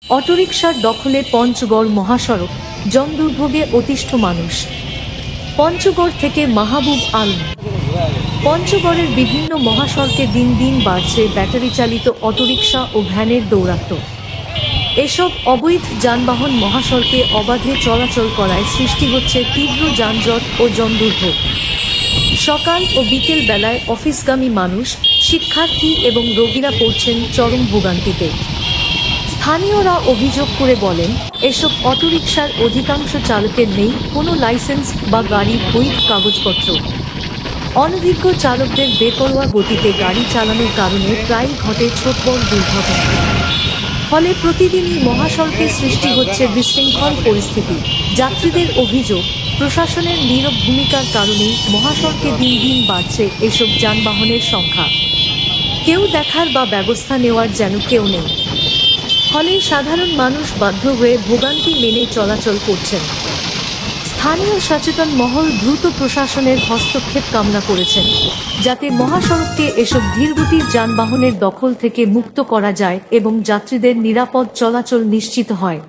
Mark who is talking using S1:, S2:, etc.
S1: অটোরিকশার দখলে পঞ্চগড় মহাসড়ক, জনদুর্ভোগে অতিষ্ঠ মানুষ। পঞ্চগড় থেকে মাহবুব আলম। পঞ্চগড়ের বিভিন্ন মহাসড়কে দিন দিন বাড়ছে ব্যাটারি চালিত অটোরিকশা ও ভ্যানের দৌরাত্ম্য। এসব অবৈধ যানবাহন মহাসড়কে অবাধে চলাচল করায় সৃষ্টি হচ্ছে তীব্র যানজট ও জনদুর্ভোগ। সকাল ও বিকেল বেলায় অফিসগামী মানুষ, শিক্ষার্থী এবং রোগীরা পড়ছেন চরম ভোগান্তিতে। স্থানীয়রা অভিযোগ করে বলেন, এসব অটোরিকশার অধিকাংশ চালকের নেই কোনো লাইসেন্স বা গাড়ির বৈধ কাগজপত্র। অনভিজ্ঞ চালকদের বেপরোয়া গতিতে গাড়ি চালানোর কারণে প্রায়ই ঘটে ছোটবড় দুর্ঘটনা। ফলে প্রতিদিনই মহাসড়কে সৃষ্টি হচ্ছে বিশৃঙ্খল পরিস্থিতি। যাত্রীদের অভিযোগ, প্রশাসনের নীরব ভূমিকার কারণেই মহাসড়কে দিন দিন বাড়ছে এসব যানবাহনের সংখ্যা। কেউ দেখার বা ব্যবস্থা নেওয়ার যেন কেউ নেই। ফলে সাধারণ মানুষ বাধ্য হয়ে ভোগান্তি মেনে চলাচল করছেন। স্থানীয় সচেতন মহল দ্রুত প্রশাসনের হস্তক্ষেপ কামনা করেছেন, যাতে মহাসড়ককে এসব ধীরগতির যানবাহনের দখল থেকে মুক্ত করা যায় এবং যাত্রীদের নিরাপদ চলাচল নিশ্চিত হয়।